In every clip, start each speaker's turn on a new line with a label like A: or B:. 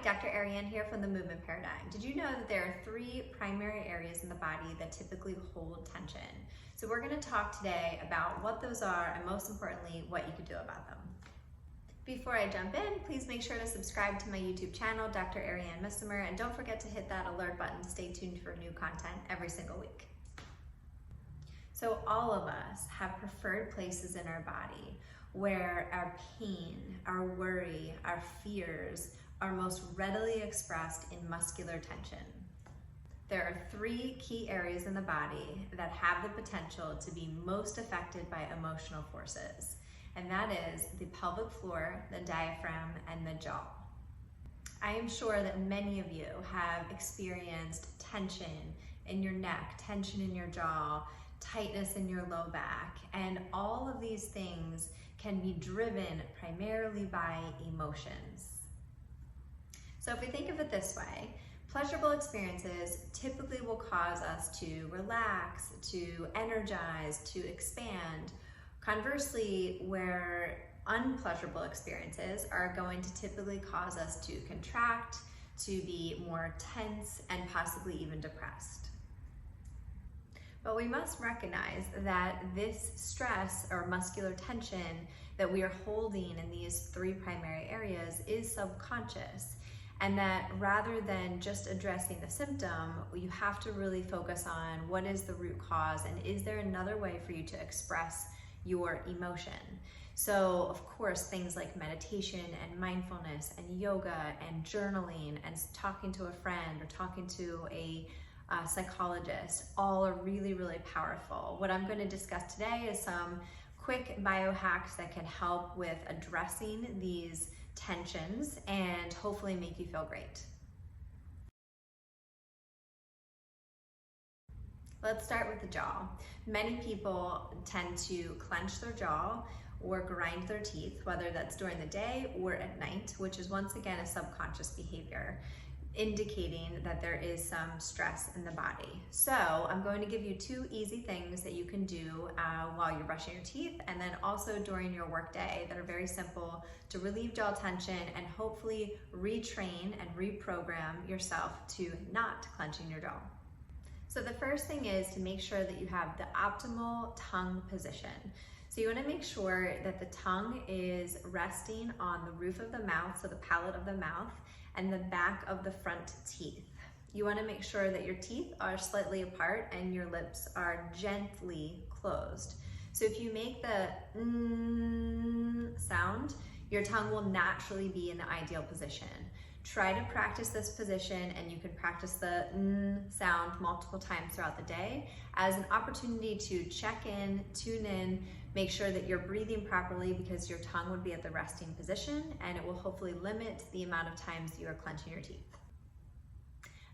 A: Dr. Arianne here from the Movement Paradigm. Did you know that there are 3 primary areas in the body that typically hold tension? So we're going to talk today about what those are and most importantly, what you could do about them. Before I jump in, please make sure to subscribe to my YouTube channel, Dr. Arianne Missimer, and don't forget to hit that alert button to stay tuned for new content every single week. So all of us have preferred places in our body where our pain, our worry, our fears are most readily expressed in muscular tension. There are 3 key areas in the body that have the potential to be most affected by emotional forces, and that is the pelvic floor, the diaphragm, and the jaw. I am sure that many of you have experienced tension in your neck, tension in your jaw, tightness in your low back, and all of these things can be driven primarily by emotions. So if we think of it this way, pleasurable experiences typically will cause us to relax, to energize, to expand. Conversely, where unpleasurable experiences are going to typically cause us to contract, to be more tense, and possibly even depressed. But we must recognize that this stress or muscular tension that we are holding in these 3 primary areas is subconscious, and that rather than just addressing the symptom, you have to really focus on what is the root cause and is there another way for you to express your emotion. So of course, things like meditation and mindfulness and yoga and journaling and talking to a friend or talking to a psychologist, all are really, really powerful. What I'm going to discuss today is some quick biohacks that can help with addressing these tensions and hopefully make you feel great. Let's start with the jaw. Many people tend to clench their jaw or grind their teeth, whether that's during the day or at night, which is once again a subconscious behavior, indicating that there is some stress in the body. So I'm going to give you 2 easy things that you can do while you're brushing your teeth and then also during your workday that are very simple to relieve jaw tension and hopefully retrain and reprogram yourself to not clenching your jaw. So the first thing is to make sure that you have the optimal tongue position. So you want to make sure that the tongue is resting on the roof of the mouth, so the palate of the mouth, and the back of the front teeth. You want to make sure that your teeth are slightly apart and your lips are gently closed. So if you make the sound, your tongue will naturally be in the ideal position. Try to practice this position, and you can practice the sound multiple times throughout the day as an opportunity to check in, tune in, make sure that you're breathing properly because your tongue would be at the resting position, and it will hopefully limit the amount of times you are clenching your teeth.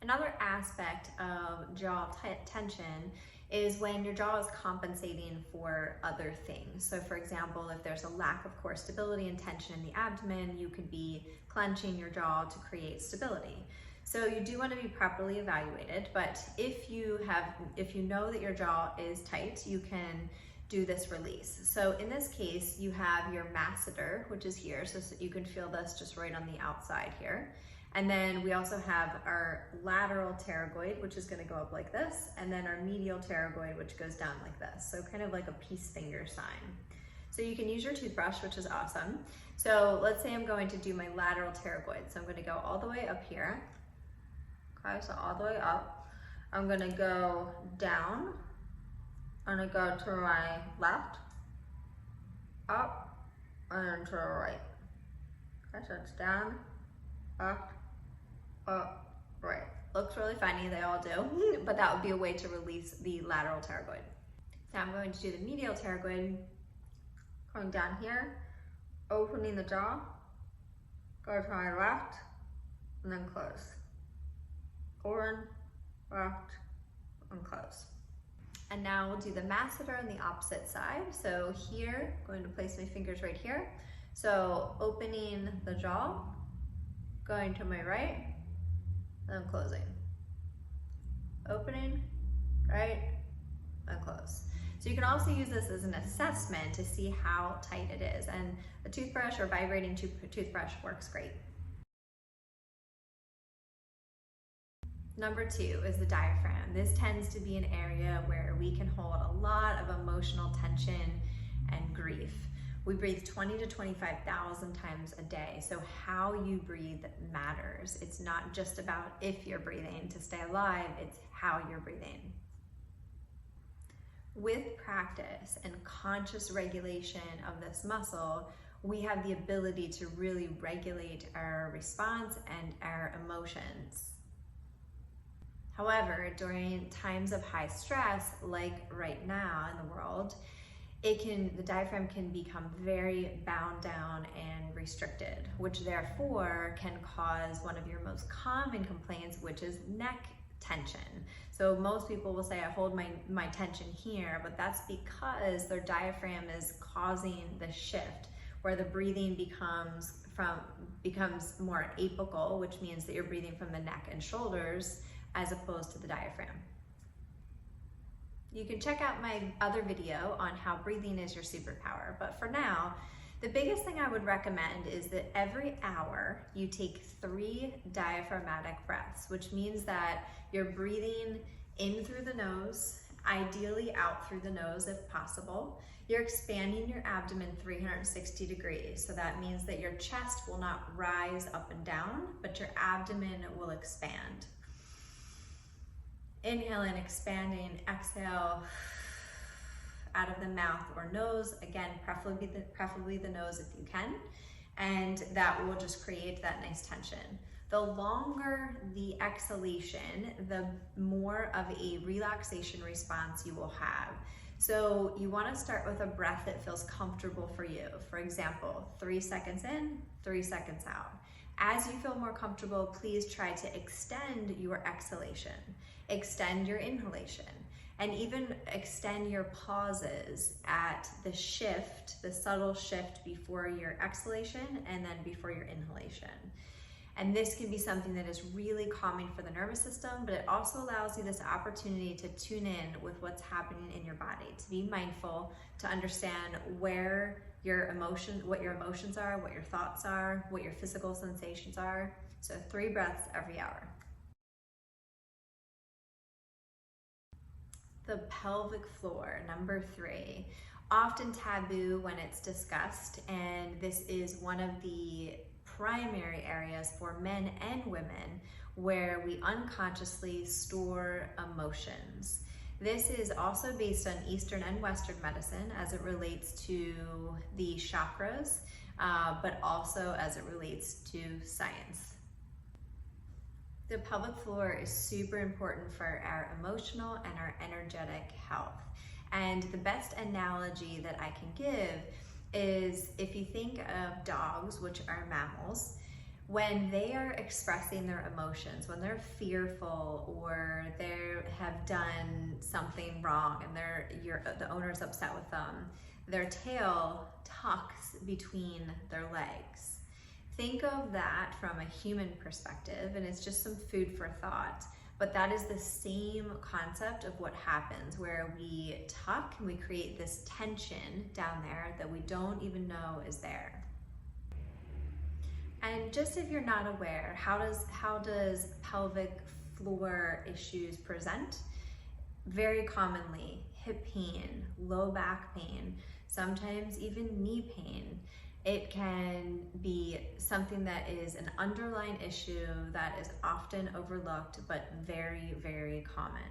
A: Another aspect of jaw tension is when your jaw is compensating for other things. So for example, if there's a lack of core stability and tension in the abdomen, you could be clenching your jaw to create stability. So you do want to be properly evaluated, but if you know that your jaw is tight, you can do this release. So in this case, you have your masseter, which is here, so you can feel this just right on the outside here. And then we also have our lateral pterygoid, which is going to go up like this, and then our medial pterygoid, which goes down like this. So kind of like a peace finger sign. So you can use your toothbrush, which is awesome. So let's say I'm going to do my lateral pterygoid. So I'm going to go all the way up here. Okay, so all the way up. I'm going to go down. I'm going to go to my left, up, and to the right. Okay, so it's down, up, right. Looks really funny, they all do, but that would be a way to release the lateral pterygoid. Now I'm going to do the medial pterygoid, going down here, opening the jaw, go to my left, and then close. Open, left, and close. And now we'll do the masseter on the opposite side. So here, I'm going to place my fingers right here. So opening the jaw, going to my right, and then closing. Opening, right, and close. So you can also use this as an assessment to see how tight it is. And a toothbrush or vibrating toothbrush works great. Number 2 is the diaphragm. This tends to be an area where we can hold a lot of emotional tension and grief. We breathe 20 to 25,000 times a day, so how you breathe matters. It's not just about if you're breathing to stay alive, it's how you're breathing. With practice and conscious regulation of this muscle, we have the ability to really regulate our response and our emotions. However, during times of high stress, like right now in the world, the diaphragm can become very bound down and restricted, which therefore can cause one of your most common complaints, which is neck tension. So most people will say, I hold my tension here, but that's because their diaphragm is causing the shift where the breathing becomes more apical, which means that you're breathing from the neck and shoulders as opposed to the diaphragm. You can check out my other video on how breathing is your superpower, but for now, the biggest thing I would recommend is that every hour you take 3 diaphragmatic breaths, which means that you're breathing in through the nose, ideally out through the nose if possible. You're expanding your abdomen 360 degrees, so that means that your chest will not rise up and down, but your abdomen will expand. Inhaling, expanding, exhale out of the mouth or nose, again, preferably the nose if you can, and that will just create that nice tension. The longer the exhalation, the more of a relaxation response you will have. So you want to start with a breath that feels comfortable for you. For example, 3 seconds in, 3 seconds out. As you feel more comfortable, please try to extend your exhalation, extend your inhalation, and even extend your pauses at the shift, the subtle shift before your exhalation and then before your inhalation. And this can be something that is really calming for the nervous system, but it also allows you this opportunity to tune in with what's happening in your body, to be mindful, to understand what your emotions are, what your thoughts are, what your physical sensations are. So 3 breaths every hour. The pelvic floor, number 3, often taboo when it's discussed, and this is one of the primary areas for men and women where we unconsciously store emotions. This is also based on Eastern and Western medicine as it relates to the chakras, but also as it relates to science. The pelvic floor is super important for our emotional and our energetic health. And the best analogy that I can give is if you think of dogs, which are mammals, when they are expressing their emotions, when they're fearful or they have done something wrong and the owner's upset with them, their tail tucks between their legs. Think of that from a human perspective, and it's just some food for thought. But that is the same concept of what happens where we tuck and we create this tension down there that we don't even know is there. And just if you're not aware, how does pelvic floor issues present? Very commonly, hip pain, low back pain, sometimes even knee pain. It can be something that is an underlying issue that is often overlooked, but very, very common.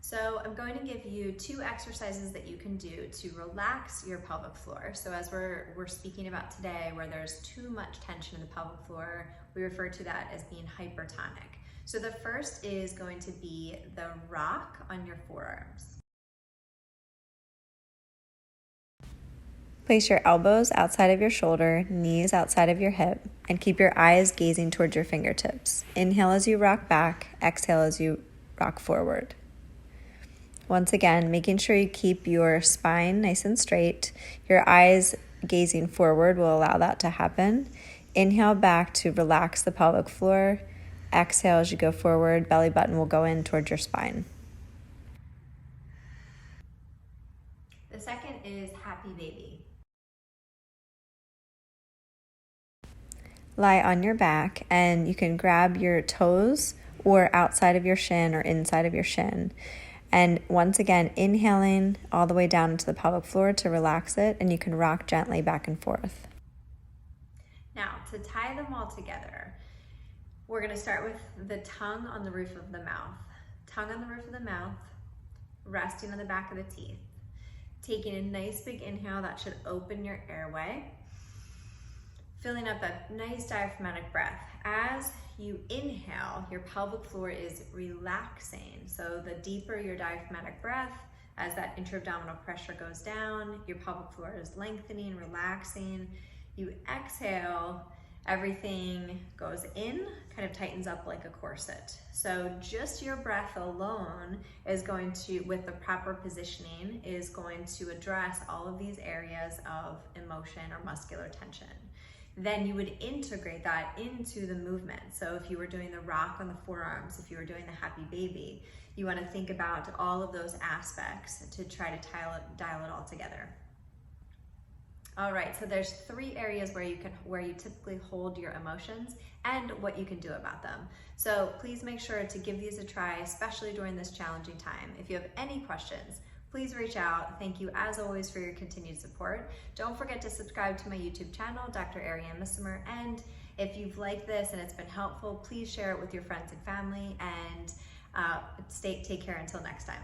A: So I'm going to give you 2 exercises that you can do to relax your pelvic floor. So as we're speaking about today, where there's too much tension in the pelvic floor, we refer to that as being hypertonic. So the first is going to be the rock on your forearms.
B: Place your elbows outside of your shoulder, knees outside of your hip, and keep your eyes gazing towards your fingertips. Inhale as you rock back, exhale as you rock forward. Once again, making sure you keep your spine nice and straight. Your eyes gazing forward will allow that to happen. Inhale back to relax the pelvic floor. Exhale as you go forward, belly button will go in towards your spine.
A: The second is happy baby.
B: lie on your back, and you can grab your toes or outside of your shin or inside of your shin. And once again, inhaling all the way down into the pelvic floor to relax it, and you can rock gently back and forth.
A: Now, to tie them all together, we're going to start with the tongue on the roof of the mouth. Tongue on the roof of the mouth, resting on the back of the teeth. Taking a nice big inhale that should open your airway. Filling up that nice diaphragmatic breath. As you inhale, your pelvic floor is relaxing. So the deeper your diaphragmatic breath, as that intra-abdominal pressure goes down, your pelvic floor is lengthening, relaxing. You exhale, everything goes in, kind of tightens up like a corset. So just your breath alone is going to, with the proper positioning, is going to address all of these areas of emotion or muscular tension. Then you would integrate that into the movement. So if you were doing the rock on the forearms, if you were doing the happy baby, you want to think about all of those aspects to try to dial it all together. All right, so there's 3 areas where you typically hold your emotions and what you can do about them. So please make sure to give these a try, especially during this challenging time. If you have any questions, please reach out. Thank you as always for your continued support. Don't forget to subscribe to my YouTube channel, Dr. Arianne Missimer. And if you've liked this and it's been helpful, please share it with your friends and family, and take care until next time.